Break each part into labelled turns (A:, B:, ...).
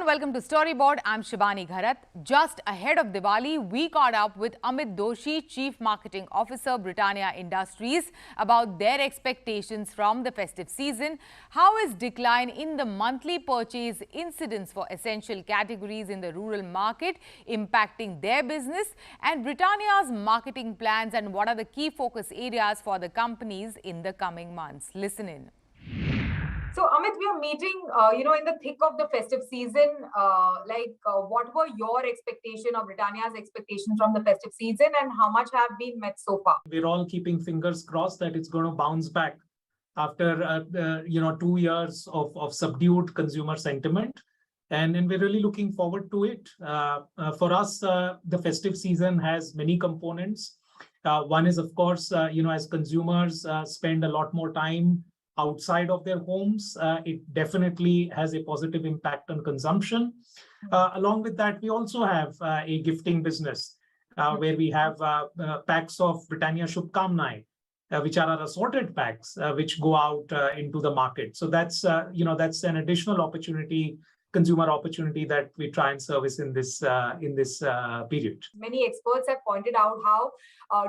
A: everyone, welcome to Storyboard. I'm Shibani Gharat. Just ahead of Diwali, we caught up with Amit Doshi, Chief Marketing Officer, Britania Industries, about their expectations from the festive season. How is decline in the monthly purchase incidence for essential categories in the rural market impacting their business? And Britannia's marketing plans, and what are the key focus areas for the companies in the coming months? Listen in.
B: So, Amit, we are meeting, in the thick of the festive season. What were your expectation or Britannia's expectations from the festive season, and how much have been met so far?
C: We're all keeping fingers crossed that it's going to bounce back after 2 years of subdued consumer sentiment, and we're really looking forward to it. For us, the festive season has many components. One is, of course, as consumers spend a lot more time outside of their homes, it definitely has a positive impact on consumption. Along with that, we also have a gifting business where we have packs of Britannia Shubhkamnaye, which are our assorted packs, which go out into the market. So that's an additional opportunity, consumer opportunity, that we try and service in this period.
B: Many experts have pointed out how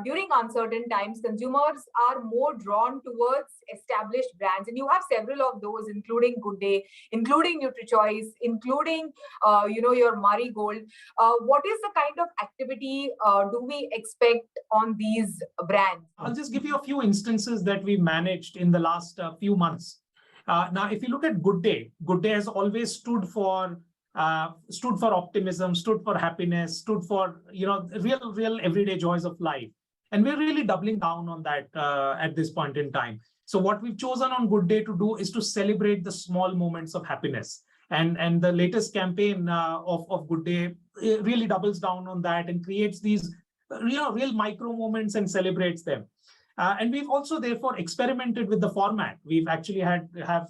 B: during uncertain times, consumers are more drawn towards established brands, and you have several of those, including Good Day, including NutriChoice, including your Marigold. What is the kind of activity do we expect on these brands?
C: I'll just give you a few instances that we managed in the last few months. Now, if you look at Good Day has always stood for optimism, stood for happiness, stood for real everyday joys of life, and we're really doubling down on that at this point in time. So what we've chosen on Good Day to do is to celebrate the small moments of happiness, and the latest campaign of Good Day really doubles down on that and creates these real micro moments and celebrates them. And we've also therefore experimented with the format. We've actually have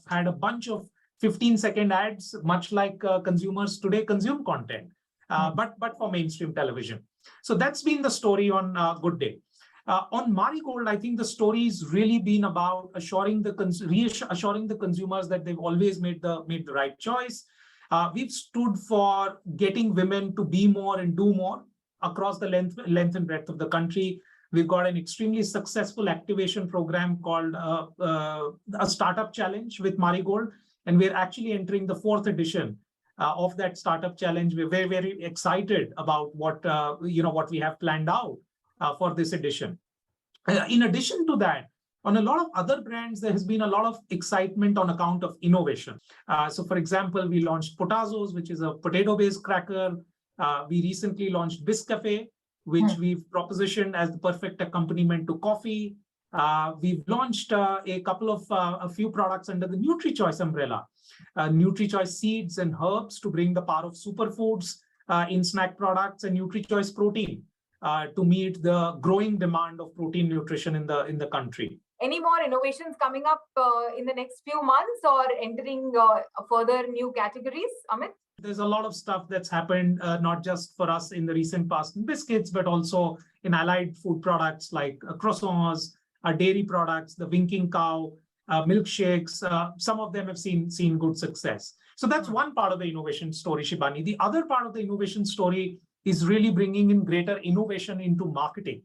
C: had a bunch of 15-second ads, much like consumers today consume content, but for mainstream television. So that's been the story on Good Day. On Marigold, I think the story's really been about assuring the consumers that they've always made the right choice. We've stood for getting women to be more and do more across the length and breadth of the country. We've got an extremely successful activation program called a Startup Challenge with Marigold, and we're actually entering the 4th edition of that Startup Challenge. We're very, very excited about what we have planned out for this edition. In addition to that, on a lot of other brands, there has been a lot of excitement on account of innovation. So, for example, we launched Potazos, which is a potato-based cracker. We recently launched Biscafe, which we've propositioned as the perfect accompaniment to coffee. We've launched a few products under the NutriChoice umbrella. NutriChoice seeds and herbs to bring the power of superfoods in snack products, and NutriChoice protein to meet the growing demand of protein nutrition in the country.
B: Any more innovations coming up in the next few months, or entering further new categories, Amit?
C: There's a lot of stuff that's happened, not just for us in the recent past in biscuits, but also in allied food products like croissants, dairy products, the Winking Cow, milkshakes. Some of them have seen good success. So that's one part of the innovation story, Shibani. The other part of the innovation story is really bringing in greater innovation into marketing.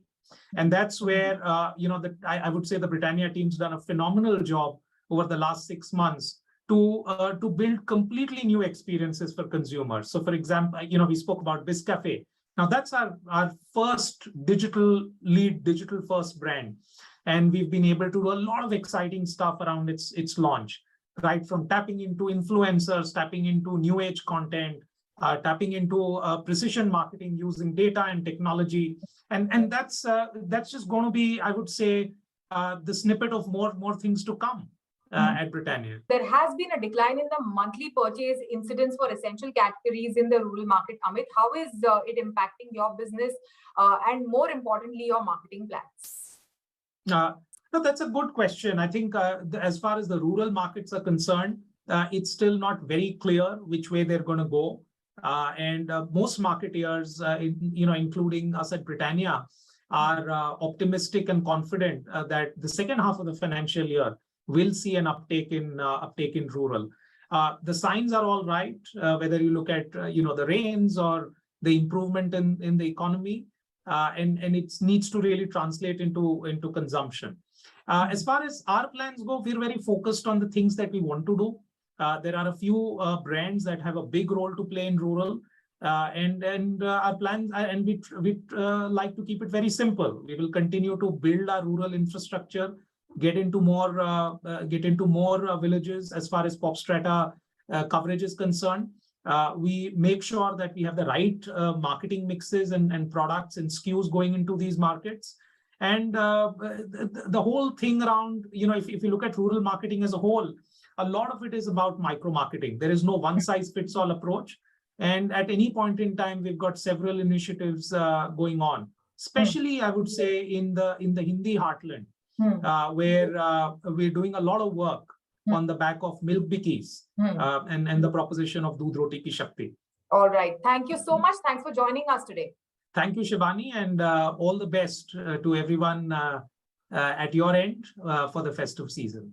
C: And that's where, I would say the Britannia team's done a phenomenal job over the last 6 months to build completely new experiences for consumers. So, for example, we spoke about Biscafe. Now, that's our first digital first brand. And we've been able to do a lot of exciting stuff around its launch, right from tapping into influencers, tapping into new age content, tapping into precision marketing using data and technology. And that's just going to be, I would say, the snippet of more things to come. At Britannia.
B: There has been a decline in the monthly purchase incidence for essential categories in the rural market. Amit, how is it impacting your business and, more importantly, your marketing plans?
C: No, that's a good question. I think as far as the rural markets are concerned, it's still not very clear which way they're going to go. And most marketeers, including us at Britannia, are optimistic and confident that the second half of the financial year will see an uptake in rural. The signs are all right, whether you look at the rains or the improvement in the economy, and it needs to really translate into consumption. As far as our plans go, we're very focused on the things that we want to do. There are a few brands that have a big role to play in rural, and our plans, and we like to keep it very simple. We will continue to build our rural infrastructure, get into more villages as far as pop strata coverage is concerned. We make sure that we have the right marketing mixes and products and SKUs going into these markets. And the whole thing around, if you look at rural marketing as a whole, a lot of it is about micro marketing. There is no one size fits all approach. And at any point in time, we've got several initiatives going on, especially I would say in the Hindi heartland, where we're doing a lot of work on the back of milk bikis and the proposition of Doodh Roti Ki Shakti.
B: All right. Thank you so much. Thanks for joining us today.
C: Thank you, Shivani, and all the best to everyone at your end for the festive season.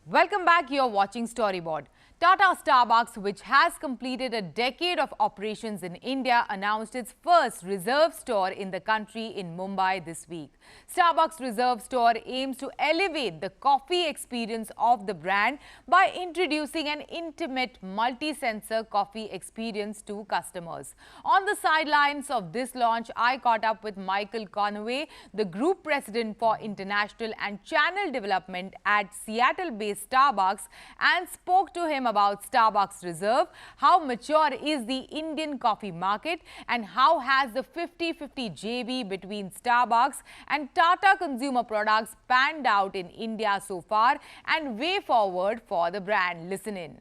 A: Welcome back. You're watching Storyboard. Tata Starbucks, which has completed a decade of operations in India, announced its first Reserve store in the country in Mumbai this week. Starbucks Reserve store aims to elevate the coffee experience of the brand by introducing an intimate multi-sensor coffee experience to customers. On the sidelines of this launch, I caught up with Michael Conway, the Group President for International and Channel Development at Seattle-based Starbucks, and spoke to him about Starbucks Reserve, how mature is the Indian coffee market, and how has the 50-50 JV between Starbucks and Tata Consumer Products panned out in India so far, and way forward for the brand. Listen in.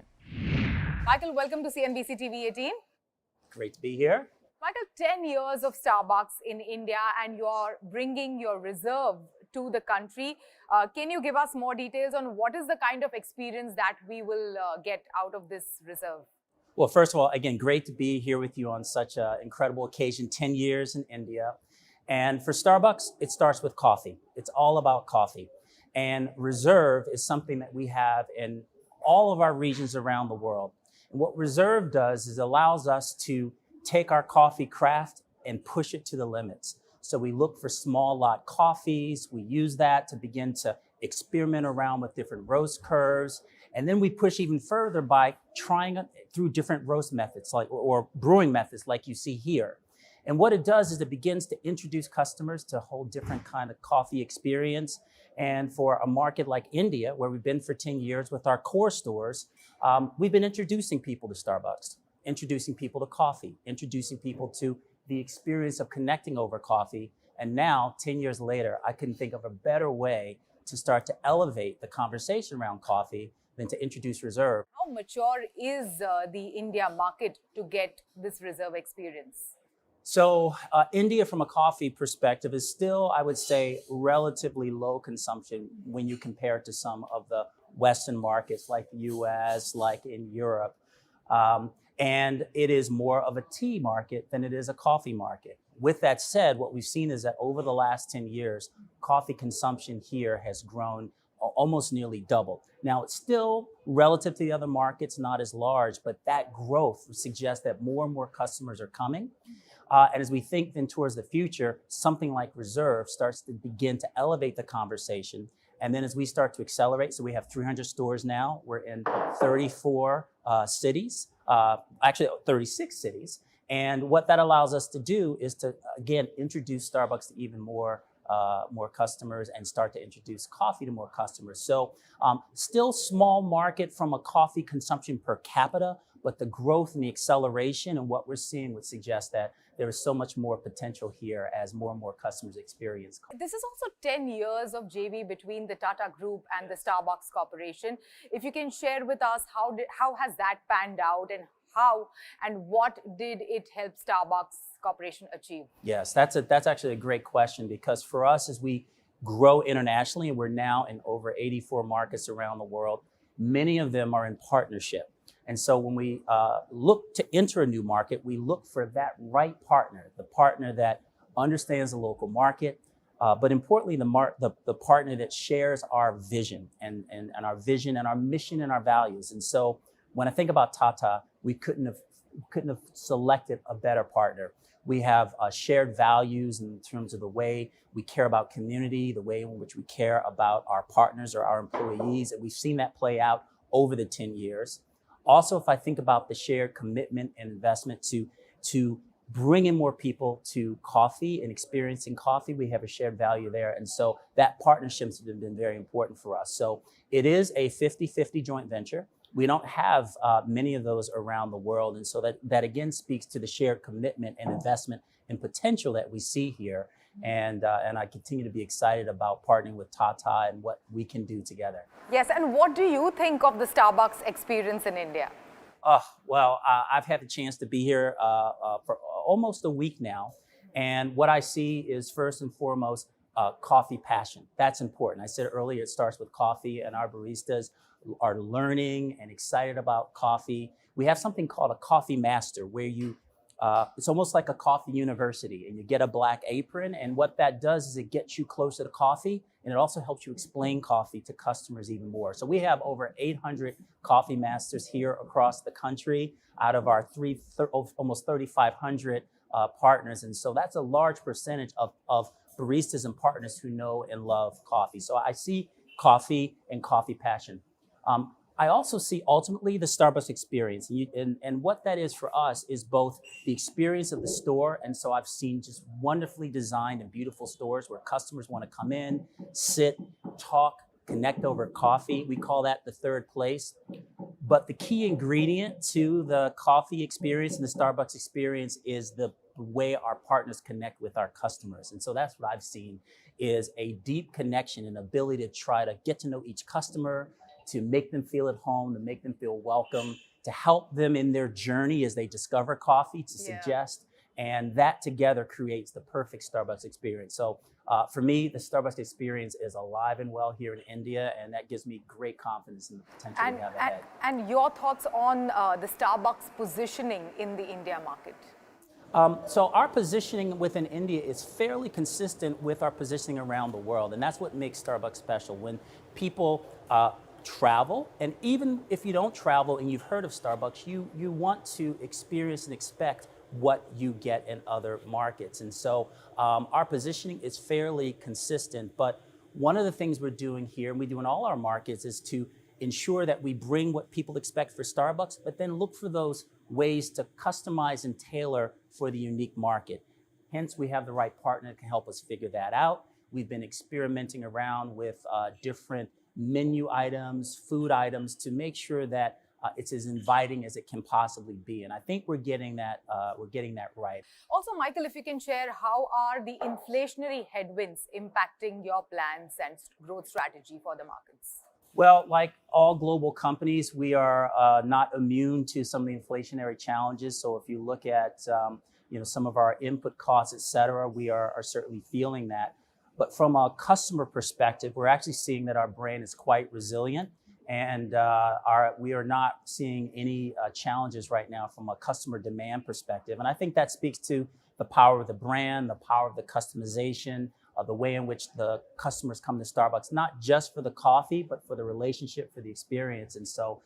A: Michael, welcome to CNBC-TV18.
D: Great to be here.
A: Michael, 10 years of Starbucks in India, and you're bringing your Reserve to the country. Can you give us more details on what is the kind of experience that we will get out of this Reserve?
D: Well, first of all, again, great to be here with you on such an incredible occasion, 10 years in India. And for Starbucks, it starts with coffee. It's all about coffee. And Reserve is something that we have in all of our regions around the world. And what Reserve does is allows us to take our coffee craft and push it to the limits. So we look for small lot coffees. We use that to begin to experiment around with different roast curves. And then we push even further by trying through different roast methods or brewing methods like you see here. And what it does is it begins to introduce customers to a whole different kind of coffee experience. And for a market like India, where we've been for 10 years with our core stores, we've been introducing people to Starbucks, introducing people to coffee, introducing people to the experience of connecting over coffee. And now, 10 years later, I couldn't think of a better way to start to elevate the conversation around coffee than to introduce Reserve.
A: How mature is the India market to get this Reserve experience?
D: So India, from a coffee perspective, is still, I would say, relatively low consumption when you compare it to some of the Western markets like the US, like in Europe. And it is more of a tea market than it is a coffee market. With that said, what we've seen is that over the last 10 years, coffee consumption here has grown almost nearly double. Now, it's still, relative to the other markets, not as large, but that growth suggests that more and more customers are coming. And as we think then towards the future, something like Reserve starts to begin to elevate the conversation. And then as we start to accelerate, so we have 300 stores now, we're in 34 cities. Actually 36 cities. And what that allows us to do is to, again, introduce Starbucks to even more customers and start to introduce coffee to more customers. So still small market from a coffee consumption per capita, but the growth and the acceleration and what we're seeing would suggest that there is so much more potential here as more and more customers experience.
A: This is also 10 years of JV between the Tata Group and the Starbucks Corporation. If you can share with us, how has that panned out, and how and what did it help Starbucks Corporation achieve?
D: Yes, that's actually a great question, because for us, as we grow internationally, and we're now in over 84 markets around the world, many of them are in partnership. And so when we look to enter a new market, we look for that right partner, the partner that understands the local market, but importantly, the partner that shares our vision and our vision and our mission and our values. And so when I think about Tata, we couldn't have selected a better partner. We have shared values in terms of the way we care about community, the way in which we care about our partners or our employees, and we've seen that play out over the 10 years. Also, if I think about the shared commitment and investment to bring in more people to coffee and experiencing coffee, we have a shared value there. And so that partnership has been very important for us. So it is a 50-50 joint venture. We don't have many of those around the world. And so that again speaks to the shared commitment and investment and potential that we see here. And I continue to be excited about partnering with Tata and what we can do together.
A: Yes, and what do you think of the Starbucks experience in India?
D: Well, I've had the chance to be here for almost a week now. And what I see is first and foremost, coffee passion. That's important. I said earlier, it starts with coffee, and our baristas are learning and excited about coffee. We have something called a coffee master where it's almost like a coffee university, and you get a black apron. And what that does is it gets you closer to coffee, and it also helps you explain coffee to customers even more. So we have over 800 coffee masters here across the country out of our almost 3,500 partners. And so that's a large percentage of baristas and partners who know and love coffee. So I see coffee and coffee passion. I also see ultimately the Starbucks experience. And what that is for us is both the experience of the store. And so I've seen just wonderfully designed and beautiful stores where customers want to come in, sit, talk, connect over coffee. We call that the third place. But the key ingredient to the coffee experience and the Starbucks experience is the way our partners connect with our customers. And so that's what I've seen is a deep connection and ability to try to get to know each customer, to make them feel at home, to make them feel welcome, to help them in their journey as they discover coffee, to suggest. And that together creates the perfect Starbucks experience. So for me, the Starbucks experience is alive and well here in India, and that gives me great confidence in the potential we have ahead.
A: And your thoughts on the Starbucks positioning in the India market?
D: So our positioning within India is fairly consistent with our positioning around the world, and that's what makes Starbucks special. When people travel, and even if you don't travel and you've heard of Starbucks, you want to experience and expect what you get in other markets. And so our positioning is fairly consistent, but one of the things we're doing here, and we do in all our markets, is to ensure that we bring what people expect for Starbucks, but then look for those ways to customize and tailor for the unique market. Hence, we have the right partner that can help us figure that out. We've been experimenting around with different menu items, food items, to make sure that it's as inviting as it can possibly be. And I think we're getting that right.
A: Also, Michael, if you can share, how are the inflationary headwinds impacting your plans and growth strategy for the markets?
D: Well, like all global companies, we are not immune to some of the inflationary challenges. So if you look at some of our input costs, et cetera, we are certainly feeling that. But from a customer perspective, we're actually seeing that our brand is quite resilient, and we are not seeing any challenges right now from a customer demand perspective. And I think that speaks to the power of the brand, the power of the customization, the way in which the customers come to Starbucks, not just for the coffee, but for the relationship, for the experience. And so,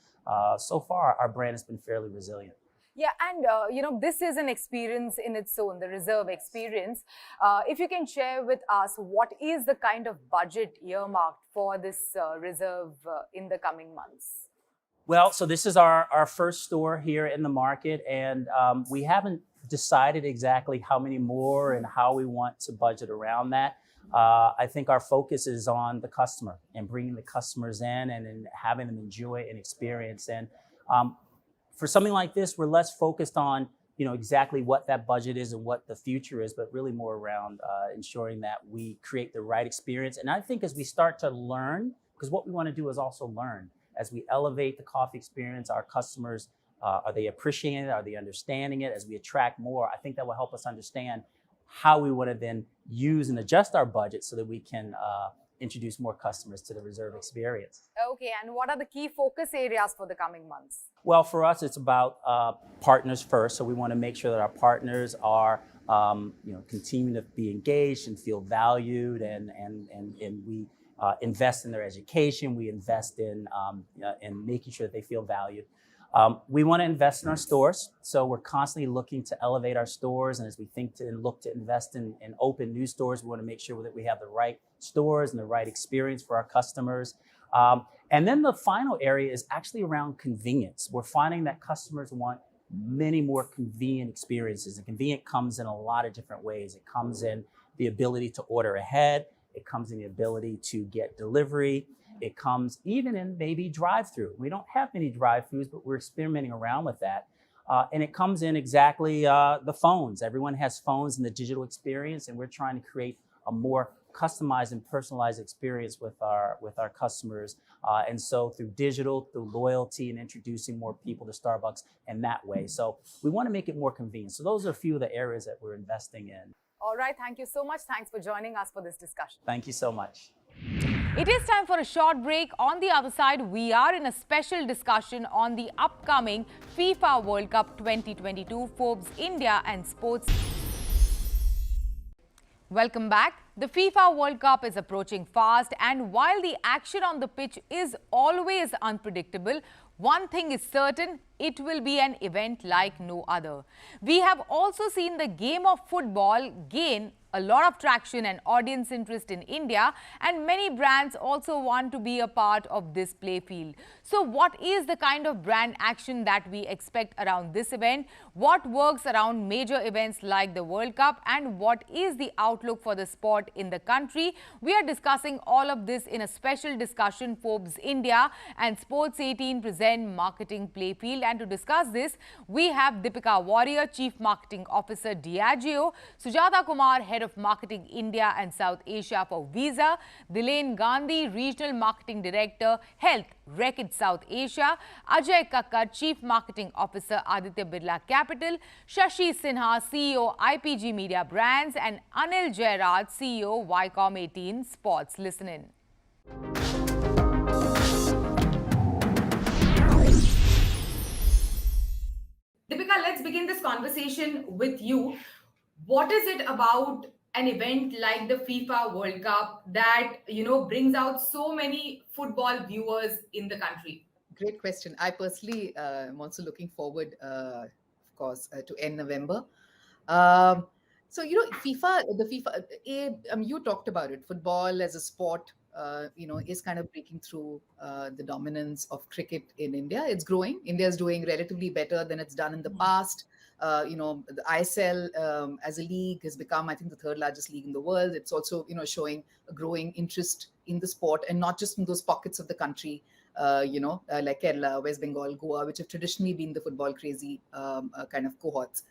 D: so far, our brand has been fairly resilient.
A: Yeah, and this is an experience in its own, the Reserve experience. If you can share with us, what is the kind of budget earmarked for this Reserve in the coming months?
D: Well, so this is our first store here in the market, and we haven't decided exactly how many more and how we want to budget around that. I think our focus is on the customer and bringing the customers in and having them enjoy an experience. And for something like this, we're less focused on exactly what that budget is and what the future is, but really more around ensuring that we create the right experience. And I think as we start to learn, because what we want to do is also learn, as we elevate the coffee experience, our customers, are they appreciating it? Are they understanding it? As we attract more, I think that will help us understand how we want to then use and adjust our budget so that we can introduce more customers to the Reserve experience.
A: Okay, and what are the key focus areas for the coming months?
D: Well, for us, it's about partners first. So we want to make sure that our partners are continue to be engaged and feel valued, and we invest in their education. We invest in making sure that they feel valued. We want to invest in our stores, so we're constantly looking to elevate our stores. And as we look to invest in open new stores, we want to make sure that we have the right stores and the right experience for our customers. And then the final area is actually around convenience. We're finding that customers want many more convenient experiences. And convenient comes in a lot of different ways. It comes in the ability to order ahead. It comes in the ability to get delivery. It comes even in maybe drive-through. We don't have many drive-throughs, but we're experimenting around with that. And it comes in exactly the phones. Everyone has phones in the digital experience, and we're trying to create a more customized and personalized experience with our customers. And so through digital, through loyalty, and introducing more people to Starbucks in that way. So we want to make it more convenient. So those are a few of the areas that we're investing in.
A: All right. Thank you so much. Thanks for joining us for this discussion.
D: Thank you so much.
A: It is time for a short break. On the other side, we are in a special discussion on the upcoming FIFA World Cup 2022, Forbes India and Sports. Welcome back. The FIFA World Cup is approaching fast, and while the action on the pitch is always unpredictable, one thing is certain: it will be an event like no other. We have also seen the game of football gain a lot of traction and audience interest in India, and many brands also want to be a part of this play field. So what is the kind of brand action that we expect around this event? What works around major events like the World Cup, and what is the outlook for the sport in the country? We are discussing all of this in a special discussion. Forbes India and Sports18 present Marketing Playfield, and to discuss this, we have Deepika Warrier, Chief Marketing Officer, Diageo; Sujatha Kumar, Head of Marketing India and South Asia for Visa; Dilen Gandhi, Regional Marketing Director, Health, Reckitt South Asia; Ajay, Kakar, Chief Marketing Officer, Aditya Birla Capital; Shashi Sinha, CEO, IPG Media Brands; and Anil Jayaraj, CEO, Viacom18 Sports. Listen in. Deepika, let's begin this conversation with you. What is it about an event like the FIFA World Cup that, brings out so many football viewers in the country?
E: Great question. I personally am also looking forward, of course, to end November. So, you talked about it. Football as a sport, is kind of breaking through the dominance of cricket in India. It's growing. India is doing relatively better than it's done in the past. The ISL as a league has become, I think, the third largest league in the world. It's also, showing a growing interest in the sport, and not just in those pockets of the country, like Kerala, West Bengal, Goa, which have traditionally been the football crazy kind of cohorts.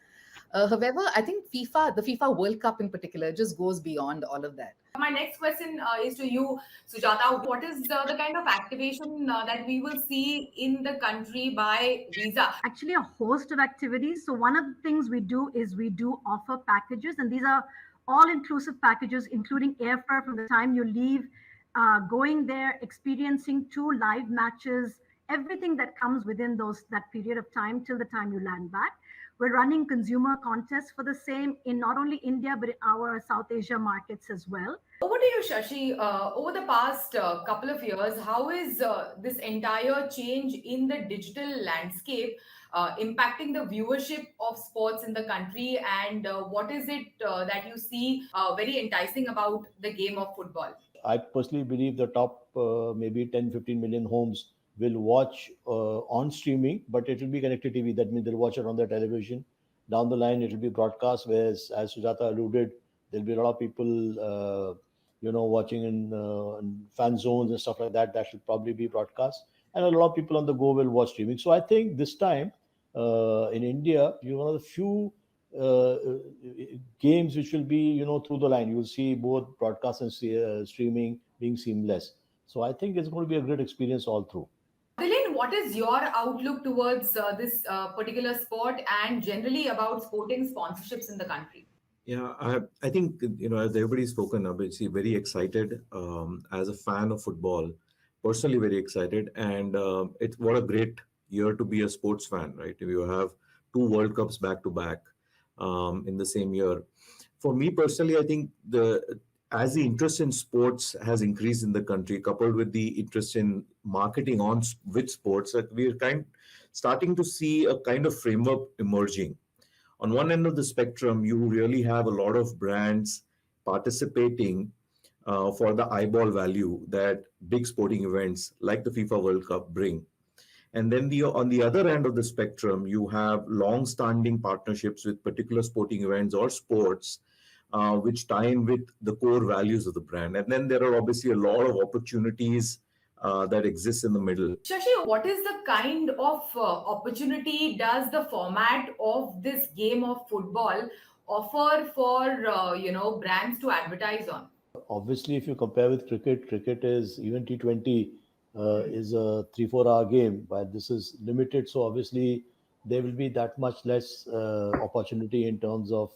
E: However, I think the FIFA World Cup in particular just goes beyond all of that.
A: My next question is to you, Sujatha. What is the kind of activation that we will see in the country by Visa?
F: Actually, a host of activities. So one of the things we do is we do offer packages, and these are all-inclusive packages, including airfare from the time you leave, going there, experiencing 2 live matches, everything that comes within that period of time till the time you land back. We're running consumer contests for the same in not only India, but in our South Asia markets as well.
A: Over to you, Shashi. Over the past couple of years, how is this entire change in the digital landscape impacting the viewership of sports in the country? And what is it that you see very enticing about the game of football?
G: I personally believe the top maybe 10-15 million homes will watch on streaming, but it will be connected TV. That means they'll watch it on their television. Down the line, it will be broadcast, whereas, as Sujatha alluded, there'll be a lot of people, watching in fan zones and stuff like that. That should probably be broadcast. And a lot of people on the go will watch streaming. So I think this time in India, you're one of the few games which will be, through the line. You'll see both broadcast and streaming being seamless. So I think it's going to be a great experience all through.
A: Dilen, what is your outlook towards this particular sport and generally about sporting sponsorships in the country?
H: Yeah, I think, as everybody's spoken, obviously very excited as a fan of football, personally very excited. And it's what a great year to be a sports fan, right? If you have 2 World Cups back to back, in the same year. For me personally, I think as the interest in sports has increased in the country, coupled with the interest in marketing with sports, that we're starting to see a kind of framework emerging. On one end of the spectrum, you really have a lot of brands participating for the eyeball value that big sporting events like the FIFA World Cup bring. And then on the other end of the spectrum, you have long-standing partnerships with particular sporting events or sports, which tie in with the core values of the brand. And then there are obviously a lot of opportunities that exist in the middle.
A: Shashi, what is the kind of opportunity does the format of this game of football offer for brands to advertise on?
G: Obviously, if you compare with cricket is even T20 is a 3-4 hour game, but this is limited. So obviously, there will be that much less opportunity in terms of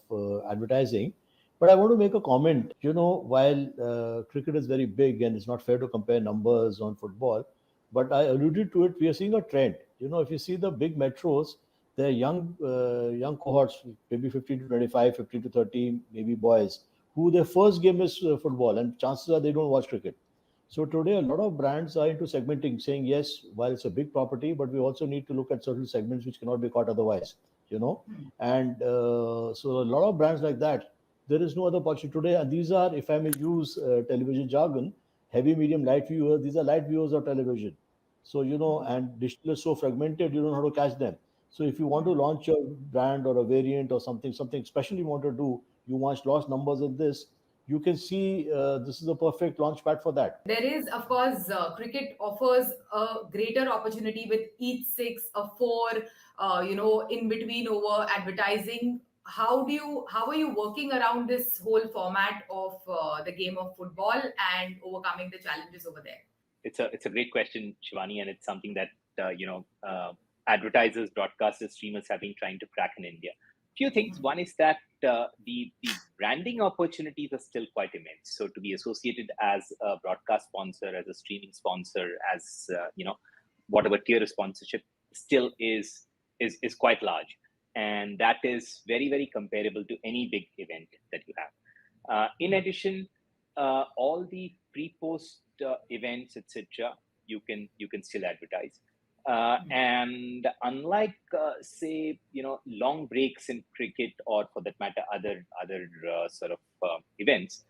G: advertising. But I want to make a comment. While cricket is very big and it's not fair to compare numbers on football, but I alluded to it. We are seeing a trend. If you see the big metros, they're young cohorts, maybe 15 to 25, 15 to 30, maybe boys, who their first game is football, and chances are they don't watch cricket. So today, a lot of brands are into segmenting, saying yes, while it's a big property, but we also need to look at certain segments which cannot be caught otherwise. And so a lot of brands like that, there is no other opportunity today. And these are, if I may use television jargon, heavy, medium, light viewers. These are light viewers of television. So and digital is so fragmented, you don't know how to catch them. So if you want to launch a brand or a variant or something special you want to do, you want large numbers in this, you can see this is a perfect launch pad for that.
A: There is, of course, cricket offers a greater opportunity with each 6, a 4, in between over advertising. How are you working around this whole format of the game of football and overcoming the challenges over there?
I: It's a great question, Shivani, and it's something that advertisers, broadcasters, streamers have been trying to crack in India. Few things. One is that the branding opportunities are still quite immense. So to be associated as a broadcast sponsor, as a streaming sponsor, as whatever tier of sponsorship, still is quite large, and that is very, very comparable to any big event that you have. In addition, all the pre-post events, etc., you can still advertise. And unlike say long breaks in cricket, or for that matter other events,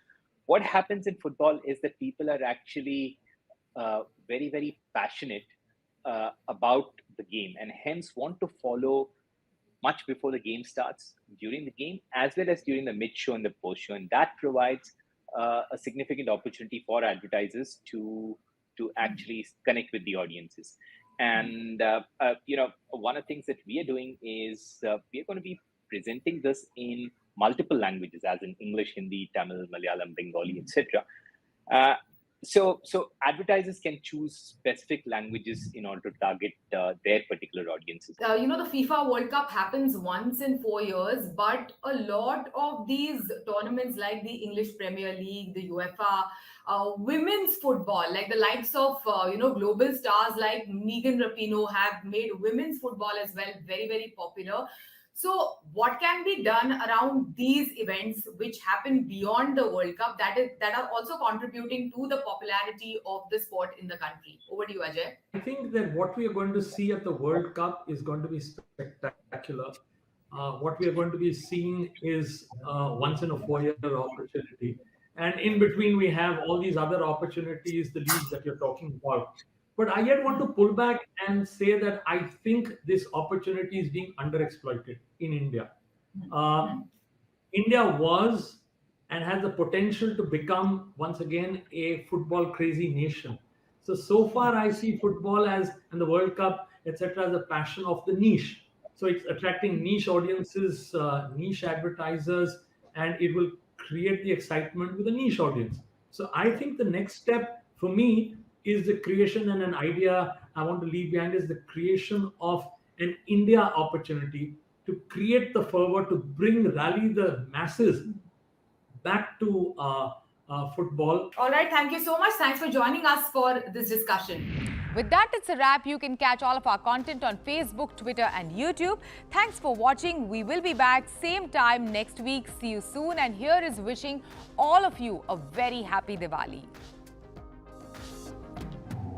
I: what happens in football is that people are actually very, very passionate about the game, and hence want to follow much before the game starts, during the game, as well as during the mid-show and the post-show, and that provides a significant opportunity for advertisers to actually connect with the audiences. And one of the things that we are doing is we are going to be presenting this in multiple languages, as in English, Hindi, Tamil, Malayalam, Bengali, etc. So advertisers can choose specific languages in order to target their particular audiences.
A: The FIFA World Cup happens once in 4 years, but a lot of these tournaments like the English Premier League, the UEFA, women's football, like the likes of global stars like Megan Rapinoe have made women's football as well very, very popular. So what can be done around these events which happen beyond the World Cup that are also contributing to the popularity of the sport in the country? Over to you, Ajay.
J: I think that what we are going to see at the World Cup is going to be spectacular. What we are going to be seeing is once in a 4-year opportunity. And in between, we have all these other opportunities, the leagues that you're talking about. But I yet want to pull back and say that I think this opportunity is being underexploited in India. India was and has the potential to become once again a football crazy nation. So far I see football and the World Cup, etc., as a passion of the niche. So it's attracting niche audiences, niche advertisers, and it will create the excitement with a niche audience. So I think the next step for me is the creation, and an idea I want to leave behind is the creation of an India opportunity to create the fervor, to rally the masses back to football.
B: All right, thank you so much. Thanks for joining us for this discussion.
A: With that, it's a wrap. You can catch all of our content on Facebook, Twitter and YouTube. Thanks for watching. We will be back same time next week. See you soon. And here is wishing all of you a very happy Diwali.